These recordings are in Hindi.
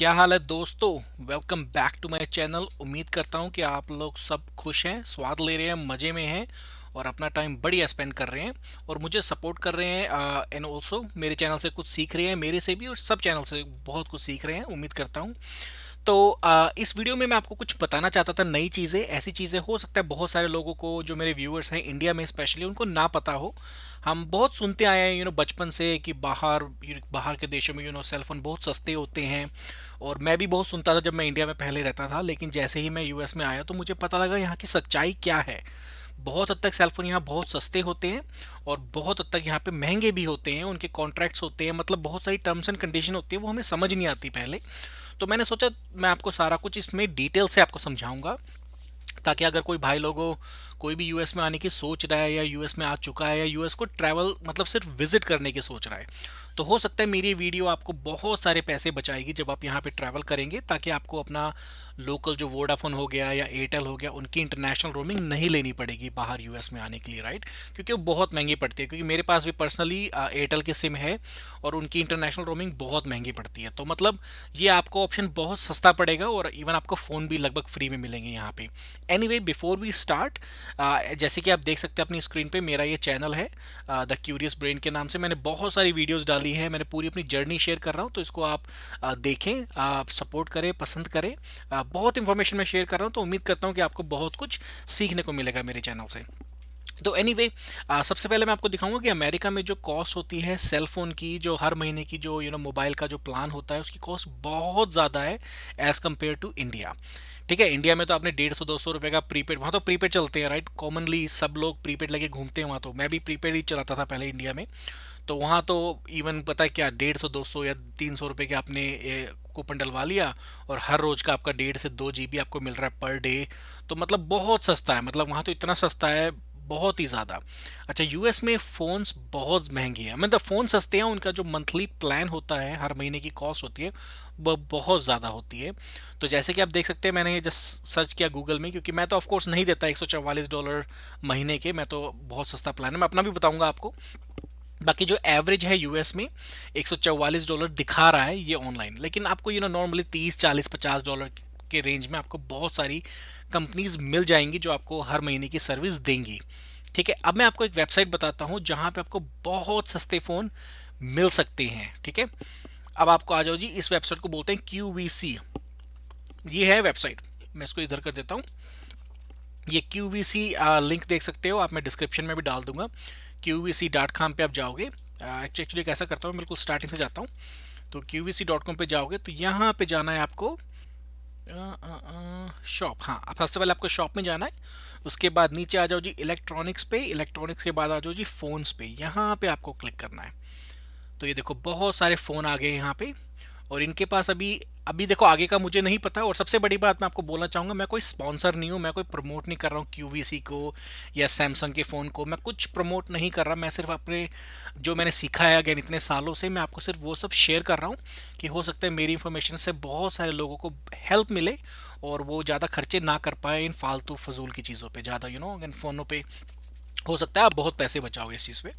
क्या हाल है दोस्तों। Welcome back to my channel. उम्मीद करता हूँ कि आप लोग सब खुश हैं, स्वाद ले रहे हैं, मज़े में हैं और अपना टाइम बढ़िया स्पेंड कर रहे हैं और मुझे सपोर्ट कर रहे हैं एंड ऑल्सो मेरे चैनल से कुछ सीख रहे हैं, मेरे से भी और सब चैनल से बहुत कुछ सीख रहे हैं, उम्मीद करता हूँ। तो इस वीडियो में मैं आपको कुछ बताना चाहता था, नई चीज़ें, ऐसी चीज़ें हो सकता है बहुत सारे लोगों को, जो मेरे व्यूअर्स हैं इंडिया में स्पेशली, उनको ना पता हो। हम बहुत सुनते आए हैं बचपन से कि बाहर बाहर के देशों में सेलफोन बहुत सस्ते होते हैं। और मैं भी बहुत सुनता था जब मैं इंडिया में पहले रहता था, लेकिन जैसे ही मैं यूएस में आया तो मुझे पता लगा यहाँ की सच्चाई क्या है। बहुत हद तक सेलफोन यहाँ बहुत सस्ते होते हैं और बहुत हद तक यहाँ पे महंगे भी होते हैं, उनके कॉन्ट्रैक्ट्स होते हैं, मतलब बहुत सारी टर्म्स एंड कंडीशन होती है, वो हमें समझ नहीं आती पहले। तो मैंने सोचा मैं आपको सारा कुछ इसमें डिटेल से आपको समझाऊंगा, ताकि अगर कोई भाई लोगों कोई भी यूएस में आने की सोच रहा है या यूएस में आ चुका है या यूएस को ट्रैवल मतलब सिर्फ विजिट करने की सोच रहा है, तो हो सकता है मेरी वीडियो आपको बहुत सारे पैसे बचाएगी जब आप यहाँ पे ट्रैवल करेंगे, ताकि आपको अपना लोकल जो वोडाफोन हो गया या एयरटेल हो गया उनकी इंटरनेशनल रोमिंग नहीं लेनी पड़ेगी बाहर यूएस में आने के लिए, राइट। क्योंकि वो बहुत महंगी पड़ती है, क्योंकि मेरे पास भी पर्सनली एयरटेल की सिम है और उनकी इंटरनेशनल रोमिंग बहुत महंगी पड़ती है। तो मतलब ये आपको ऑप्शन बहुत सस्ता पड़ेगा और इवन आपको फ़ोन भी लगभग फ्री में मिलेंगे यहाँ पे। एनीवे, बिफोर वी स्टार्ट, जैसे कि आप देख सकते हैं अपनी स्क्रीन पे, मेरा ये चैनल है द क्यूरियस ब्रेन के नाम से। मैंने बहुत सारी वीडियोस डाली हैं, मैंने पूरी अपनी जर्नी शेयर कर रहा हूँ, तो इसको आप देखें, आप सपोर्ट करें, पसंद करें। बहुत इंफॉर्मेशन मैं शेयर कर रहा हूँ, तो उम्मीद करता हूँ कि आपको बहुत कुछ सीखने को मिलेगा मेरे चैनल से। तो एनीवे, सबसे पहले मैं आपको दिखाऊंगा कि अमेरिका में जो कॉस्ट होती है सेल फोन की, जो हर महीने की जो मोबाइल का जो प्लान होता है, उसकी कॉस्ट बहुत ज़्यादा है एज़ कम्पेयर टू इंडिया। ठीक है, इंडिया में तो आपने 150-200 रुपये का प्रीपेड, वहाँ तो प्रीपेड चलते हैं, राइट। कॉमनली सब लोग प्रीपेड लेके घूमते हैं वहाँ, तो मैं भी प्रीपेड ही चलाता था पहले इंडिया में। तो वहाँ तो इवन पता है क्या, 150-200 या 300 रुपये के आपने कूपन डलवा लिया और हर रोज का आपका 1.5 से 2 GB आपको मिल रहा है पर डे। तो मतलब बहुत सस्ता है, मतलब वहाँ तो इतना सस्ता है, बहुत ही ज़्यादा। अच्छा, यूएस में फ़ोन्स बहुत महंगे हैं, मतलब फ़ोन सस्ते हैं, उनका जो मंथली प्लान होता है, हर महीने की कॉस्ट होती है, वह बहुत ज़्यादा होती है। तो जैसे कि आप देख सकते हैं, मैंने ये जस्ट सर्च किया गूगल में, क्योंकि मैं तो ऑफ कोर्स नहीं देता $144 महीने के, मैं तो बहुत सस्ता प्लान है, मैं अपना भी बताऊंगा आपको। बाकी जो एवरेज है यूएस में $144 दिखा रहा है ये ऑनलाइन, लेकिन आपको नॉर्मली 30, 40, $50 के रेंज में आपको बहुत सारी कंपनीज मिल जाएंगी जो आपको हर महीने की सर्विस देंगी। ठीक है, अब मैं आपको एक वेबसाइट बताता हूँ जहाँ पे आपको बहुत सस्ते फ़ोन मिल सकते हैं। ठीक है, अब आपको आ जाओ जी, इस वेबसाइट को बोलते हैं QVC। ये है वेबसाइट, मैं इसको इधर कर देता हूँ। ये QVC लिंक देख सकते हो आप, मैं डिस्क्रिप्शन में भी डाल दूंगा। QVC.com पे आप जाओगे। एक्चुअली कैसा करता हूँ, बिल्कुल स्टार्टिंग से जाता हूँ। तो QVC.com पे जाओगे तो यहाँ पे जाना है आपको शॉप। हाँ, अब सबसे पहले आपको शॉप में जाना है, उसके बाद नीचे आ जाओ जी इलेक्ट्रॉनिक्स पे, इलेक्ट्रॉनिक्स के बाद आ जाओ जी फोन्स पे, यहाँ पे आपको क्लिक करना है। तो ये देखो बहुत सारे फ़ोन आ गए यहाँ पे, और इनके पास अभी अभी देखो आगे का मुझे नहीं पता। और सबसे बड़ी बात मैं आपको बोलना चाहूँगा, मैं कोई स्पॉन्सर नहीं हूँ, मैं कोई प्रमोट नहीं कर रहा हूँ QVC को या सैमसंग के फ़ोन को, मैं कुछ प्रमोट नहीं कर रहा। मैं सिर्फ अपने जो मैंने सीखा है अगेन इतने सालों से, मैं आपको सिर्फ वो सब शेयर कर रहा हूँ कि हो सकता है मेरी इन्फॉर्मेशन से बहुत सारे लोगों को हेल्प मिले और वो ज़्यादा खर्चे ना कर पाए इन फालतू फजूल की चीज़ों पर, ज़्यादा अगेन फ़ोनों पर हो सकता है आप बहुत पैसे बचाओगे इस चीज़ पे।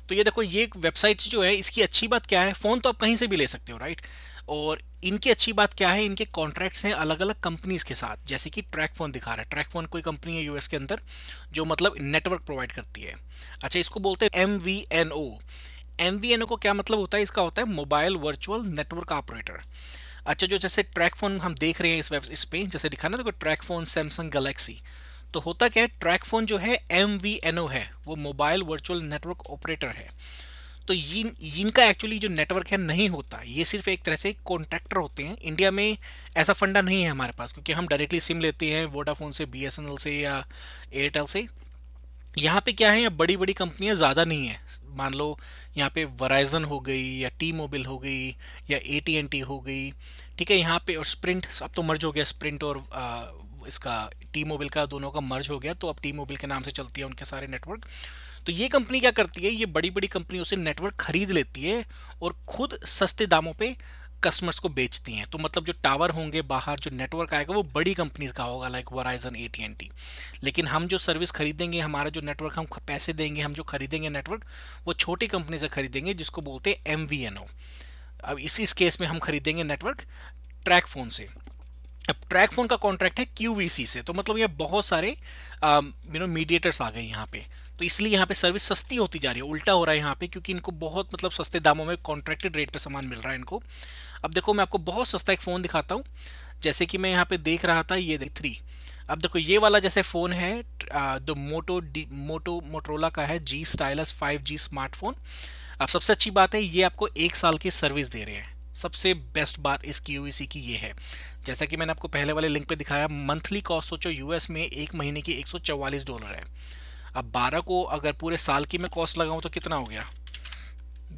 तो ये देखो, ये वेबसाइट जो है, इसकी अच्छी बात क्या है, फ़ोन तो आप कहीं से भी ले सकते हो, राइट। और इनकी अच्छी बात क्या है, इनके कॉन्ट्रैक्ट्स हैं अलग अलग कंपनीज के साथ। जैसे कि ट्रैक फोन दिखा रहा है, ट्रैक फोन कोई कंपनी है यूएस के अंदर जो मतलब नेटवर्क प्रोवाइड करती है। अच्छा, इसको बोलते हैं MVNO। MVNO को क्या मतलब होता है, इसका होता है मोबाइल वर्चुअल नेटवर्क ऑपरेटर। अच्छा, जो जैसे ट्रैक फोन हम देख रहे हैं इस पे जैसे दिखा ना, देखो ट्रैक फोन सैमसंग गैलेक्सी। तो होता क्या है, ट्रैक फोन जो है MVNO है, वो मोबाइल वर्चुअल नेटवर्क ऑपरेटर है। तो इनका एक्चुअली जो नेटवर्क है नहीं होता, ये सिर्फ एक तरह से कॉन्ट्रैक्टर होते हैं। इंडिया में ऐसा फंडा नहीं है हमारे पास, क्योंकि हम डायरेक्टली सिम लेते हैं वोडाफोन से, BSNL से या एयरटेल से। यहाँ पे क्या है, यहाँ बड़ी बड़ी कंपनियां ज़्यादा नहीं है। मान लो यहाँ पे वराइजन हो गई या टी मोबाइल हो गई या AT&T हो गई। ठीक है, यहाँ पे और स्प्रिंट, अब तो मर्ज हो गया स्प्रिंट और इसका टी मोबाइल का, दोनों का मर्ज हो गया, तो अब टी मोबाइल के नाम से चलती है उनके सारे नेटवर्क। तो ये कंपनी क्या करती है, ये बड़ी बड़ी कंपनियों से नेटवर्क खरीद लेती है और खुद सस्ते दामों पे कस्टमर्स को बेचती हैं। तो मतलब जो टावर होंगे बाहर, जो नेटवर्क आएगा वो बड़ी कंपनी का होगा, लाइक वराइजन, AT&T। लेकिन हम जो सर्विस खरीदेंगे, हमारा जो नेटवर्क, हम पैसे देंगे, हम जो खरीदेंगे नेटवर्क, वो छोटी कंपनी से खरीदेंगे जिसको बोलते हैं MVNO। अब इसी इस केस में हम खरीदेंगे नेटवर्क ट्रैक फ़ोन से। अब ट्रैक फ़ोन का कॉन्ट्रैक्ट है क्यूवीसी से, तो मतलब ये बहुत सारे मीडिएटर्स आ गए यहाँ पे। तो इसलिए यहाँ पे सर्विस सस्ती होती जा रही है, उल्टा हो रहा है यहाँ पे, क्योंकि इनको बहुत मतलब सस्ते दामों में कॉन्ट्रैक्टेड रेट पे सामान मिल रहा है इनको। अब देखो मैं आपको बहुत सस्ता एक फ़ोन दिखाता हूँ। जैसे कि मैं यहाँ पे देख रहा था, ये देख 3। अब देखो ये वाला जैसे फ़ोन है, जो मोटोरोला का है, जी स्टाइलस 5G स्मार्टफोन। अब सबसे अच्छी बात है, ये आपको 1 साल की सर्विस दे रहे हैं। सबसे बेस्ट बात इस क्यूईसी की ये है, जैसा कि मैंने आपको पहले वाले लिंक पे दिखाया, मंथली कॉस्ट सोचो यूएस में एक महीने की $144 है। अब 12 को अगर पूरे साल की मैं कॉस्ट लगाऊं तो कितना हो गया,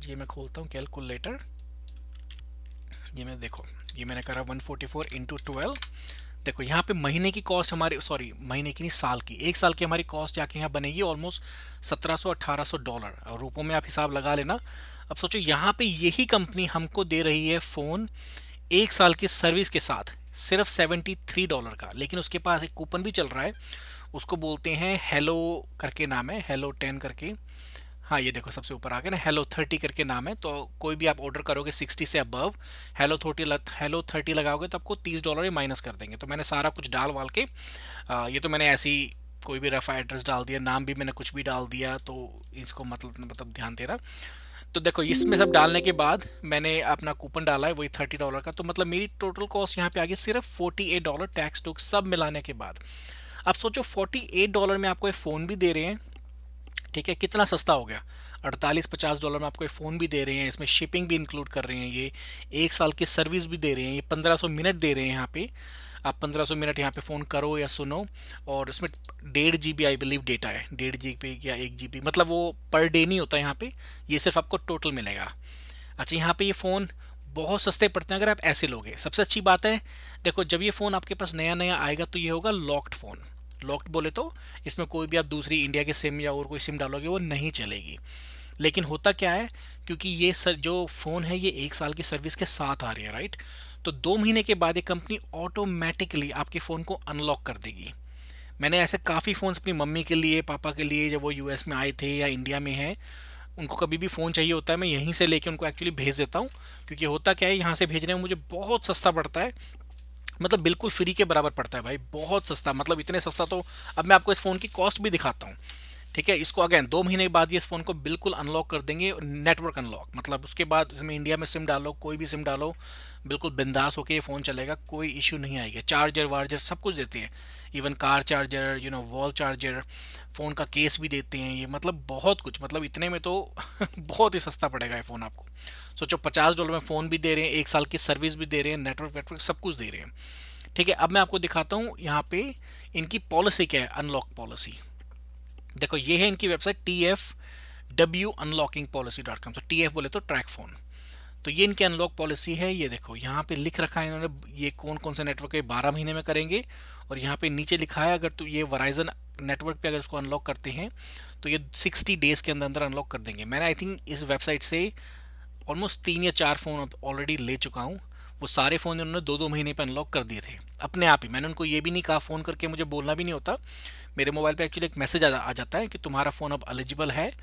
ये मैं खोलता हूँ कैलकुलेटर। ये मैं देखो, ये मैंने करा 144 इंटू 12। देखो यहाँ पे महीने की कॉस्ट हमारी, सॉरी महीने की नहीं, साल की, 1 साल की हमारी कॉस्ट जाके यहाँ बनेगी ऑलमोस्ट $1700-1800, और रुपयों में आप हिसाब लगा लेना। अब सोचो यहाँ पे यही कंपनी हमको दे रही है फ़ोन 1 साल की सर्विस के साथ सिर्फ $73 का, लेकिन उसके पास एक कूपन भी चल रहा है, उसको बोलते हैं हेलो करके नाम है, हेलो 10 करके। हाँ ये देखो सबसे ऊपर आ गया ना, हेलो 30 करके नाम है। तो कोई भी आप ऑर्डर करोगे 60 से अबव, हेलो 30 लगाओगे तो आपको $30 ही माइनस कर देंगे। तो मैंने सारा कुछ डाल वाल के, ये तो मैंने ऐसी कोई भी रफ़ा एड्रेस डाल दिया, नाम भी मैंने कुछ भी डाल दिया, तो इसको मतलब ध्यान देना। तो देखो इसमें सब डालने के बाद मैंने अपना कूपन डाला है वही $30 का, तो मतलब मेरी टोटल कॉस्ट यहाँ पे आ गई सिर्फ $48, टैक्स टूक्स सब मिलाने के बाद। अब सोचो $48 में आपको एक फ़ोन भी दे रहे हैं, ठीक है, कितना सस्ता हो गया। $48-50 में आपको फ़ोन भी दे रहे हैं, इसमें शिपिंग भी इंक्लूड कर रहे हैं, ये 1 साल की सर्विस भी दे रहे हैं, ये 1500 मिनट दे रहे हैं यहाँ पे। आप 1500 मिनट यहाँ पे फ़ोन करो या सुनो, और इसमें 1.5 GB आई बिलीव डेटा है, 1.5 GB या 1 GB, मतलब वो पर डे नहीं होता यहाँ पे, ये सिर्फ आपको टोटल मिलेगा। अच्छा यहाँ पे ये फ़ोन बहुत सस्ते पड़ते हैं अगर आप ऐसे लोगे। सबसे अच्छी बात है, देखो जब ये फ़ोन आपके पास नया नया आएगा तो ये होगा लॉक्ड फ़ोन। लॉक्ड बोले तो इसमें कोई भी आप दूसरी इंडिया के सिम या और कोई सिम डालोगे वो नहीं चलेगी। लेकिन होता क्या है, क्योंकि ये जो फ़ोन है ये 1 साल की सर्विस के साथ आ रही है, राइट। तो 2 महीने के बाद ये कंपनी ऑटोमेटिकली आपके फ़ोन को अनलॉक कर देगी। मैंने ऐसे काफ़ी फ़ोन्स अपनी मम्मी के लिए, पापा के लिए, जब वो यूएस में आए थे या इंडिया में हैं, उनको कभी भी फ़ोन चाहिए होता है मैं यहीं से लेके उनको एक्चुअली भेज देता हूँ। क्योंकि होता क्या है, यहाँ से भेजने में मुझे बहुत सस्ता पड़ता है, मतलब बिल्कुल फ्री के बराबर पड़ता है भाई, बहुत सस्ता, मतलब इतने सस्ता। तो अब मैं आपको इस फ़ोन की कॉस्ट भी दिखाता हूँ, ठीक है। इसको अगेन 2 महीने के बाद ये इस फ़ोन को बिल्कुल अनलॉक कर देंगे, नेटवर्क अनलॉक, मतलब उसके बाद इसमें इंडिया में सिम डालो, कोई भी सिम डालो, बिल्कुल बिंदास होके ये फ़ोन चलेगा, कोई इशू नहीं आएगा। चार्जर वार्जर सब कुछ देते हैं, even car charger, wall charger, phone का केस भी देते हैं ये, मतलब बहुत कुछ, मतलब इतने में तो बहुत ही सस्ता पड़ेगा ये फ़ोन आपको। सोचो $50 में फ़ोन भी दे रहे हैं, 1 साल की सर्विस भी दे रहे हैं, नेटवर्क वेटवर्क सब कुछ दे रहे हैं, ठीक है। अब मैं आपको दिखाता हूँ यहाँ पे इनकी पॉलिसी क्या है, अनलॉक पॉलिसी। देखो ये है इनकी वेबसाइट TFWunlockingPolicy.com। तो TF बोले तो ट्रैक फ़ोन, तो ये इनकी अनलॉक पॉलिसी है। ये देखो यहाँ पे लिख रखा है इन्होंने ये कौन कौन से नेटवर्क है 12 महीने में करेंगे, और यहाँ पे नीचे लिखा है अगर तो ये वराइजन नेटवर्क पे अगर इसको अनलॉक करते हैं तो ये 60 डेज़ के अंदर अंदर अनलॉक कर देंगे। मैंने आई थिंक इस वेबसाइट से ऑलमोस्ट 3 या 4 फ़ोन ऑलरेडी ले चुका हूँ। वो सारे फ़ोन उन्होंने 2-2 महीने पे अनलॉक कर दिए थे अपने आप ही। मैंने उनको ये भी नहीं कहा, फ़ोन करके मुझे बोलना भी नहीं होता, मेरे मोबाइल पे एक्चुअली एक मैसेज आ जाता है कि तुम्हारा फ़ोन अब एलिजिबल है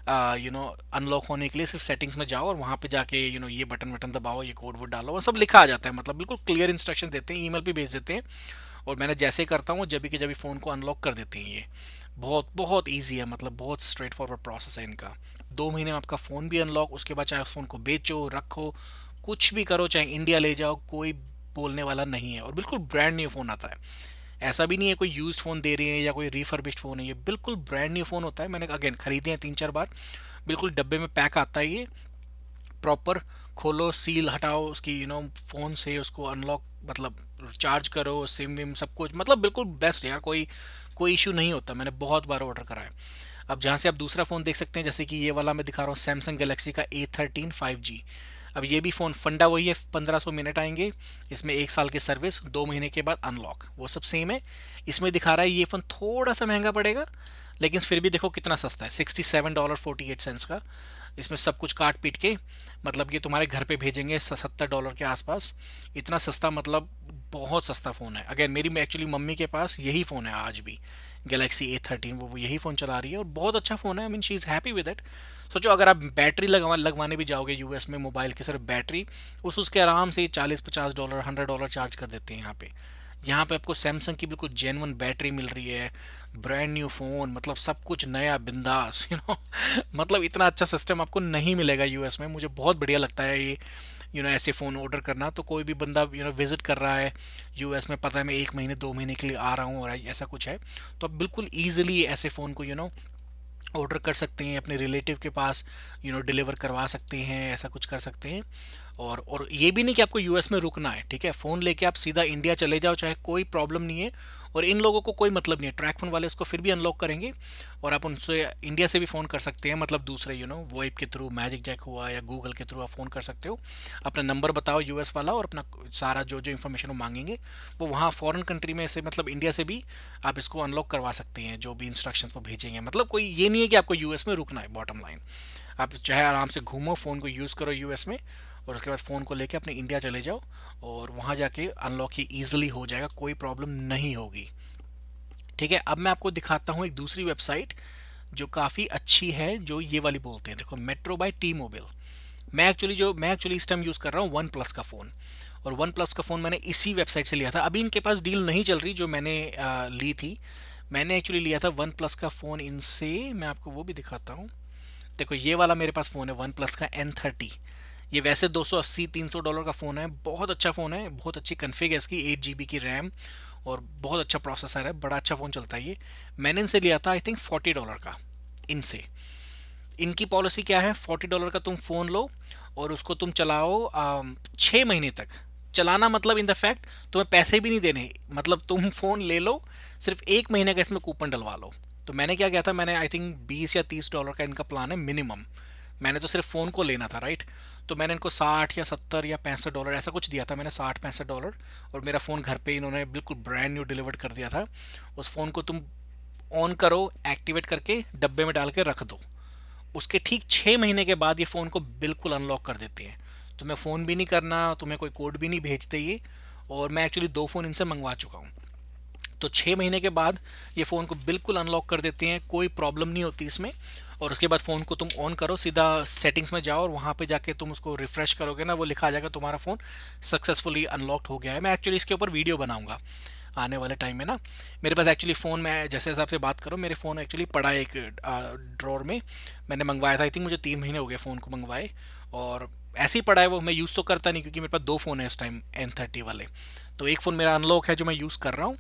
अनलॉक होने के लिए। सिर्फ सेटिंग्स में जाओ और वहाँ पे जाके ये बटन वटन दबाओ, ये कोड वोड डालो, वो सब लिखा आ जाता है, मतलब बिल्कुल क्लियर इंस्ट्रक्शन देते हैं, ईमेल पे भेज देते हैं। और मैंने जैसे ही करता हूँ जब भी कि जब भी फ़ोन को अनलॉक कर देते हैं ये। बहुत बहुत ईजी है, मतलब बहुत स्ट्रेट फॉरवर्ड प्रोसेस है इनका। 2 महीने में आपका फ़ोन भी अनलॉक, उसके बाद चाहे उस फ़ोन को बेचो रखो कुछ भी करो, चाहे इंडिया ले जाओ, कोई बोलने वाला नहीं है। और बिल्कुल ब्रांड न्यू फ़ोन आता है, ऐसा भी नहीं है कोई यूज्ड फ़ोन दे रही है या कोई रिफर्बिश्ड फ़ोन है, ये बिल्कुल ब्रांड न्यू फ़ोन होता है। मैंने अगेन खरीदे हैं 3-4 बार, बिल्कुल डब्बे में पैक आता है ये प्रॉपर। खोलो, सील हटाओ उसकी, फ़ोन से उसको अनलॉक, मतलब चार्ज करो, सिम विम सब कुछ, मतलब बिल्कुल बेस्ट यार, कोई कोई इशू नहीं होता। मैंने बहुत बार ऑर्डर करा है। अब जहाँ से आप दूसरा फ़ोन देख सकते हैं, जैसे कि ये वाला मैं दिखा रहा हूँ सैमसंग गैलेक्सी का A13 5G। अब ये भी फ़ोन फंडा वही है, 1500 मिनट आएंगे, इसमें 1 साल की सर्विस, 2 महीने के बाद अनलॉक, वो सब सेम है। इसमें दिखा रहा है ये फ़ोन थोड़ा सा महंगा पड़ेगा, लेकिन फिर भी देखो कितना सस्ता है, $67.48 का। इसमें सब कुछ काट पीट के मतलब कि तुम्हारे घर पे भेजेंगे $70 के आसपास। इतना सस्ता, मतलब बहुत सस्ता फ़ोन है। अगेन मेरी एक्चुअली मम्मी के पास यही फ़ोन है आज भी, गैलेक्सी A13, वो यही फ़ोन चला रही है और बहुत अच्छा फ़ोन है। I mean she is happy with it. सोचो अगर आप बैटरी लगवाने भी जाओगे यूएस में मोबाइल की, सिर्फ बैटरी उसके आराम से 40-50 डॉलर, $100 चार्ज कर देते हैं यहाँ पे। यहाँ पे आपको सैमसंग की बिल्कुल जेन्युइन बैटरी मिल रही है, ब्रांड न्यू फ़ोन, मतलब सब कुछ नया बिंदास, मतलब इतना अच्छा सिस्टम आपको नहीं मिलेगा यूएस में। मुझे बहुत बढ़िया लगता है ये, ऐसे फ़ोन ऑर्डर करना। तो कोई भी बंदा विजिट कर रहा है यूएस में, पता है मैं 1 महीने 2 महीने के लिए आ रहा हूँ और ऐसा कुछ है, तो आप बिल्कुल ईजिली ऐसे फ़ोन को ऑर्डर कर सकते हैं, अपने रिलेटिव के पास डिलीवर करवा सकते हैं, ऐसा कुछ कर सकते हैं। और ये भी नहीं कि आपको यूएस में रुकना है, ठीक है, फ़ोन लेके आप सीधा इंडिया चले जाओ, चाहे कोई प्रॉब्लम नहीं है। और इन लोगों को कोई मतलब नहीं है, ट्रैक फ़ोन वाले उसको फिर भी अनलॉक करेंगे और आप उनसे इंडिया से भी फ़ोन कर सकते हैं, मतलब दूसरे वोइप के थ्रू, मैजिक जैक हुआ या गूगल के थ्रू आप फ़ोन कर सकते हो। अपना नंबर बताओ यूएस वाला और अपना सारा जो जो इन्फॉर्मेशन वो मांगेंगे वो वहाँ फॉरेन कंट्री में से, मतलब इंडिया से भी आप इसको अनलॉक करवा सकते हैं, जो भी इंस्ट्रक्शंस वो भेजेंगे। मतलब कोई ये नहीं है कि आपको यूएस में रुकना है, बॉटम लाइन। आप चाहे आराम से घूमो, फ़ोन को यूज़ करो यूएस में, और उसके बाद फ़ोन को लेके अपने इंडिया चले जाओ और वहाँ जाके अनलॉक ये ईजिली हो जाएगा, कोई प्रॉब्लम नहीं होगी। ठीक है, अब मैं आपको दिखाता हूँ एक दूसरी वेबसाइट जो काफ़ी अच्छी है, जो ये वाली बोलते हैं, देखो, मेट्रो बाय टी मोबाइल। मैं एक्चुअली इस टाइम यूज़ कर रहा हूँ वन प्लस का फ़ोन, और वन प्लस का फ़ोन मैंने इसी वेबसाइट से लिया था। अभी इनके पास डील नहीं चल रही जो मैंने ली थी। मैंने एक्चुअली लिया था वन प्लस का फ़ोन इनसे, मैं आपको वो भी दिखाता हूँ। देखो ये वाला मेरे पास फ़ोन है वन प्लस का N30। ये वैसे 280-300 डॉलर का फ़ोन है, बहुत अच्छा फ़ोन है, बहुत अच्छी कन्फिग है इसकी, 8 GB की रैम और बहुत अच्छा प्रोसेसर है, बड़ा अच्छा फ़ोन चलता है ये। मैंने इनसे लिया था आई थिंक $40 का। इनसे, इनकी पॉलिसी क्या है, $40 का तुम फ़ोन लो और उसको तुम चलाओ 6 महीने तक। चलाना मतलब इन द फैक्ट तुम्हें पैसे भी नहीं देने, मतलब तुम फ़ोन ले लो, सिर्फ 1 महीने का इसमें कूपन डलवा लो। तो मैंने क्या किया था, मैंने आई थिंक $20 या $30 का इनका प्लान है मिनिमम। मैंने तो सिर्फ फ़ोन को लेना था, राइट। तो मैंने इनको 60 या 70 या $65 ऐसा कुछ दिया था, मैंने 60-65 डॉलर, और मेरा फ़ोन घर पे इन्होंने बिल्कुल ब्रांड न्यू डिलीवर कर दिया था। उस फ़ोन को तुम ऑन करो, एक्टिवेट करके डब्बे में डाल के रख दो, उसके ठीक 6 महीने के बाद ये फ़ोन को बिल्कुल अनलॉक कर देते हैं। तुम्हें फ़ोन भी नहीं करना, तुम्हें कोई कोड भी नहीं भेजते ये। और मैं एक्चुअली 2 फ़ोन इनसे मंगवा चुका हूँ। तो 6 महीने के बाद ये फ़ोन को बिल्कुल अनलॉक कर देते हैं, कोई प्रॉब्लम नहीं होती इसमें। और उसके बाद फ़ोन को तुम ऑन करो, सीधा सेटिंग्स में जाओ और वहाँ पे जाके तुम उसको रिफ़्रेश करोगे ना, वो लिखा आ जाएगा तुम्हारा फ़ोन सक्सेसफुली अनलॉक्ड हो गया है। मैं एक्चुअली इसके ऊपर वीडियो बनाऊंगा आने वाले टाइम में ना। मेरे पास एक्चुअली फ़ोन, मैं जैसे हिसाब से बात करूँ, मेरे फ़ोन एक्चुअली पड़ा है एक ड्रॉर में। मैंने मंगवाया था, आई थिंक मुझे 3 महीने हो गए फ़ोन को मंगवाए, और ऐसे ही पड़ा है वो। मैं यूज़ तो करता नहीं क्योंकि मेरे पास 2 फ़ोन है इस टाइम N30 वाले। तो एक फ़ोन मेरा अनलॉक है जो मैं यूज़ कर रहा हूँ,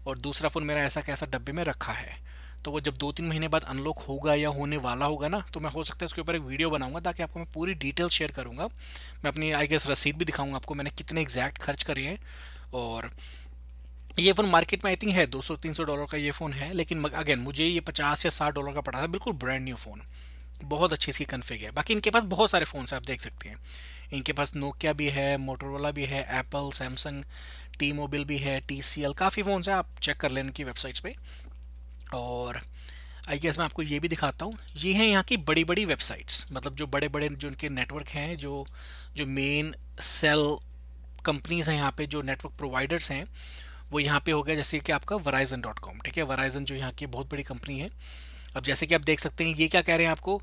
और दूसरा फ़ोन मेरा ऐसा कैसा डब्बे में रखा है। तो वो जब 2-3 महीने बाद अनलॉक होगा या होने वाला होगा ना, तो मैं हो सकता है उसके ऊपर एक वीडियो बनाऊंगा, ताकि आपको मैं पूरी डिटेल शेयर करूंगा। मैं अपनी आई गेस रसीद भी दिखाऊंगा आपको, मैंने कितने एग्जैक्ट खर्च करे हैं। और ये फ़ोन मार्केट में आई थिंक है $200-300 का ये फ़ोन है, लेकिन अगेन मुझे ये $50 या $60 का पड़ा था, बिल्कुल ब्रांड न्यू फ़ोन। बहुत अच्छी इसकी कन्फिग है। बाकी इनके पास बहुत सारे फ़ोन्स हैं, आप देख सकते हैं। इनके पास नोकिया भी है, मोटोरोला भी है, एप्पल, सैमसंग, टी मोबाइल भी है, TCL, काफ़ी फ़ोन्स हैं, आप चेक कर लें इनकी वेबसाइट्स पे। और आई गेस मैं आपको ये भी दिखाता हूँ, ये हैं यहाँ की बड़ी बड़ी वेबसाइट्स, मतलब जो बड़े बड़े जो उनके नेटवर्क हैं, जो जो मेन सेल कंपनीज हैं यहाँ पे, जो नेटवर्क प्रोवाइडर्स हैं, वो यहाँ पे हो गया। जैसे कि आपका Verizon.com, ठीक है, Verizon जो यहाँ की बहुत बड़ी कंपनी है। अब जैसे कि आप देख सकते हैं, ये क्या कह रहे हैं आपको,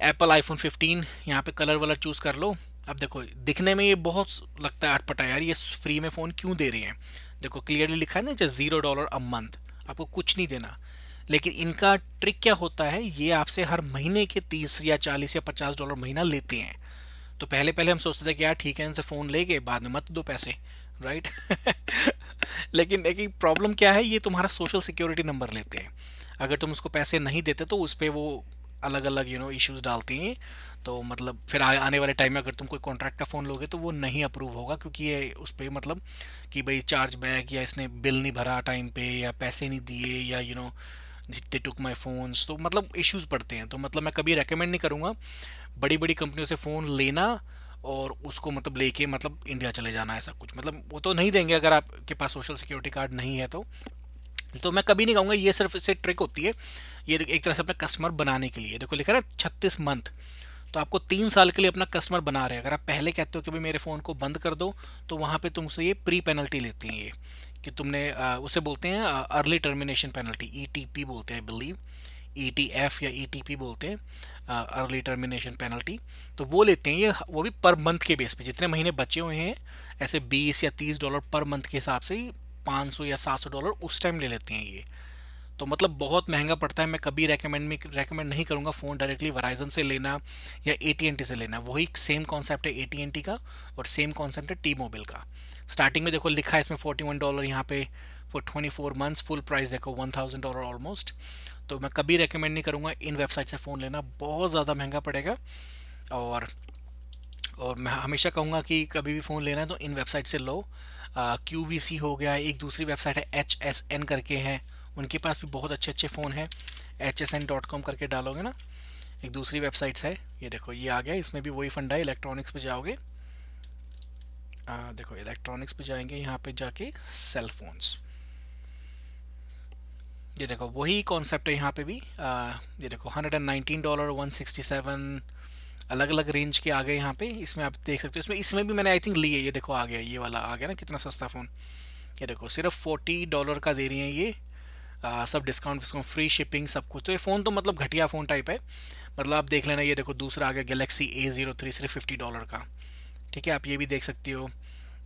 एप्पल आईफोन 15, यहाँ पे कलर वलर चूज़ कर लो। अब देखो दिखने में ये बहुत लगता है अटपटा, यार ये फ्री में फ़ोन क्यों दे रहे हैं। देखो क्लियरली लिखा है ना, जस्ट $0 अ मंथ, आपको कुछ नहीं देना। लेकिन इनका ट्रिक क्या होता है, ये आपसे हर महीने के 30 या 40 या $50 महीना लेते हैं। तो पहले पहले हम सोचते थे कि यार ठीक है, इनसे फ़ोन लेके बाद में मत दो पैसे, राइट। लेकिन एक प्रॉब्लम क्या है, ये तुम्हारा सोशल सिक्योरिटी नंबर लेते हैं। अगर तुम उसको पैसे नहीं देते तो उस पर वो अलग अलग इश्यूज डालती हैं। तो मतलब फिर आने वाले टाइम में अगर तुम कोई कॉन्ट्रैक्ट का फ़ोन लोगे तो वो नहीं अप्रूव होगा, क्योंकि ये उस पर मतलब कि भाई चार्ज बैक, या इसने बिल नहीं भरा टाइम पे, या पैसे नहीं दिए, या दे टुक माई फ़ोन्स, तो मतलब इश्यूज़ पड़ते हैं। तो मतलब मैं कभी रेकमेंड नहीं करूँगा बड़ी बड़ी कंपनियों से फ़ोन लेना और उसको मतलब लेके मतलब इंडिया चले जाना, ऐसा कुछ मतलब वो तो नहीं देंगे अगर आपके पास सोशल सिक्योरिटी कार्ड नहीं है तो मैं कभी नहीं कहूँगा। ये सिर्फ इससे ट्रिक होती है, ये एक तरह से अपना कस्टमर बनाने के लिए। देखो लिखा है ना 36 मंथ, तो आपको 3 साल के लिए अपना कस्टमर बना रहे हैं। अगर आप पहले कहते हो कि भाई मेरे फ़ोन को बंद कर दो, तो वहाँ पे तुमसे ये प्री पेनल्टी लेती हैं ये, कि तुमने उसे बोलते हैं अर्ली टर्मिनेशन पेनल्टी, ईटीपी बोलते हैं बिलीव, ईटीएफ या ईटीपी बोलते हैं, अर्ली टर्मिनेशन पेनल्टी। तो वो लेते हैं ये, वो भी पर मंथ के बेस पे, जितने महीने बचे हुए हैं ऐसे 20 या 30 डॉलर पर मंथ के हिसाब से ही 500 या 700 डॉलर उस टाइम ले लेते हैं ये। तो मतलब बहुत महंगा पड़ता है। मैं कभी रेकमेंड नहीं करूँगा फ़ोन डायरेक्टली वराइजन से लेना या AT&T से लेना। वही सेम कॉन्सेप्ट है AT&T का, और सेम कॉन्सेप्ट है टी मोबाइल का। स्टार्टिंग में देखो लिखा है इसमें $41 यहाँ पे फॉर 24 मंथ्स, फुल प्राइस देखो $1000 ऑलमोस्ट। तो मैं कभी रेकमेंड नहीं करूँगा इन वेबसाइट से फ़ोन लेना, बहुत ज़्यादा महंगा पड़ेगा। और मैं हमेशा कहूँगा कि कभी भी फ़ोन लेना है तो इन वेबसाइट से लो। QVC हो गया, एक दूसरी वेबसाइट है HSN करके है, उनके पास भी बहुत अच्छे अच्छे फ़ोन हैं। hsn.com करके डालोगे ना, एक दूसरी वेबसाइट्स है। ये देखो ये आ गया, इसमें भी वही फंडा है। इलेक्ट्रॉनिक्स पे जाओगे, देखो इलेक्ट्रॉनिक्स पे जाएंगे, यहाँ पे जाके सेल फोन्स, ये देखो वही कॉन्सेप्ट है यहाँ पे भी। ये देखो $119, 167, अलग अलग रेंज के आ गए यहाँ पे। इसमें आप देख सकते हो, इसमें भी मैंने आई थिंक ली है। ये देखो आ गया, ये वाला आ गया ना, कितना सस्ता फ़ोन। ये देखो सिर्फ $40 का दे रही हैं ये। सब डिस्काउंट विस्काउंट, फ्री शिपिंग, सब कुछ। तो ये फ़ोन तो मतलब घटिया फ़ोन टाइप है, मतलब आप देख लेना। ये देखो दूसरा आ गया गैलेक्सी A03, सिर्फ $50 का। ठीक है, आप ये भी देख सकती हो।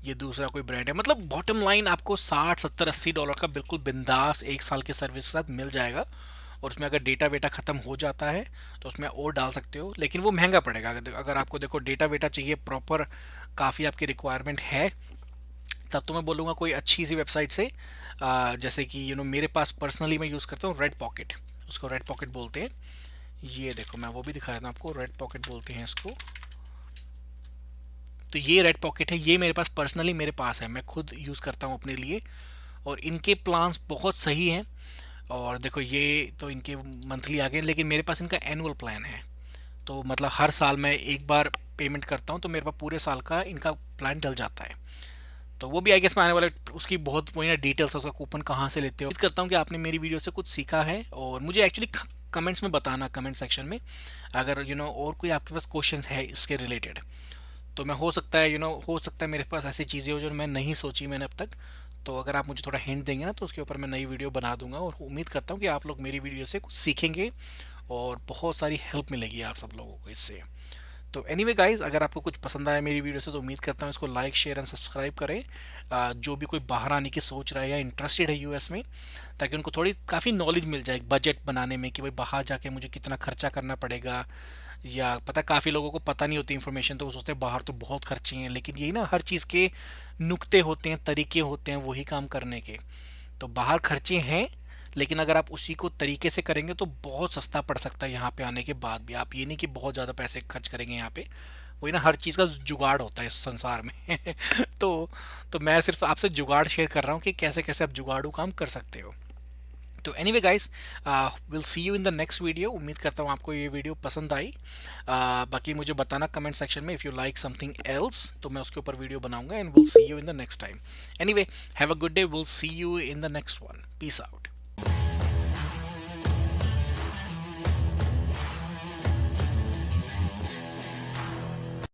ये दूसरा कोई ब्रांड है। मतलब बॉटम लाइन आपको 60, 70, 80 डॉलर का बिल्कुल बिंदास 1 साल के सर्विस के साथ मिल जाएगा। और उसमें अगर डेटा वेटा ख़त्म हो जाता है तो उसमें और डाल सकते हो, लेकिन वो महंगा पड़ेगा। अगर आपको देखो डेटा वेटा चाहिए प्रॉपर, काफ़ी आपकी रिक्वायरमेंट है, तब तो मैं बोलूँगा कोई अच्छी सी वेबसाइट से। जैसे कि मेरे पास पर्सनली मैं यूज़ करता हूँ रेड पॉकेट, उसको रेड पॉकेट बोलते हैं। ये देखो मैं वो भी दिखाया था आपको, रेड पॉकेट बोलते हैं इसको। तो ये रेड पॉकेट है, ये मेरे पास पर्सनली मेरे पास है, मैं खुद यूज़ करता हूँ अपने लिए। और इनके प्लान्स बहुत सही हैं। और देखो ये तो इनके मंथली आ गए, लेकिन मेरे पास इनका एनुअल प्लान है। तो मतलब हर साल मैं एक बार पेमेंट करता हूँ, तो मेरे पास पूरे साल का इनका प्लान डल जाता है। तो वो भी आई गेस में आने वाले उसकी बहुत वही ना डिटेल्स है, उसका कूपन कहाँ से लेते हो। उम्मीद करता हूँ कि आपने मेरी वीडियो से कुछ सीखा है, और मुझे एक्चुअली कमेंट्स में बताना, कमेंट सेक्शन में, अगर और कोई आपके पास क्वेश्चन है इसके रिलेटेड। तो मैं हो सकता है हो सकता है मेरे पास ऐसी चीज़ें हो जो मैं नहीं सोची मैंने अब तक। तो अगर आप मुझे थोड़ा हिंट देंगे ना, तो उसके ऊपर मैं नई वीडियो बना दूंगा। और उम्मीद करता हूँ कि आप लोग मेरी वीडियो से कुछ सीखेंगे और बहुत सारी हेल्प मिलेगी आप सब लोगों को इससे। तो एनीवे गाइस, अगर आपको कुछ पसंद आया मेरी वीडियो से तो उम्मीद करता हूँ इसको लाइक शेयर एंड सब्सक्राइब करें। जो भी कोई बाहर आने की सोच रहा है या इंटरेस्टेड है यूएस में, ताकि उनको थोड़ी काफ़ी नॉलेज मिल जाए बजट बनाने में, कि भाई बाहर जाके मुझे कितना खर्चा करना पड़ेगा। या पता, काफ़ी लोगों को पता नहीं होती इन्फॉर्मेशन, तो वो सोचते हैं बाहर तो बहुत खर्चे हैं, लेकिन यही ना, हर चीज़ के नुक्ते होते हैं, तरीके होते हैं वही काम करने के। तो बाहर खर्चे हैं, लेकिन अगर आप उसी को तरीके से करेंगे तो बहुत सस्ता पड़ सकता है यहाँ पे आने के बाद भी। आप ये नहीं कि बहुत ज़्यादा पैसे खर्च करेंगे यहाँ पे, वही ना, हर चीज़ का जुगाड़ होता है इस संसार में। तो मैं सिर्फ आपसे जुगाड़ शेयर कर रहा हूँ कि कैसे कैसे आप जुगाड़ू काम कर सकते हो। तो anyway guys, will see you in the next video. उम्मीद करता हूँ आपको ये वीडियो पसंद आई। बाकी मुझे बताना कमेंट सेक्शन में, if you like something else, तो मैं उसके ऊपर वीडियो बनाऊंगा। And will see you in the next time. Anyway, have a good day, will see you in the next one. Peace out.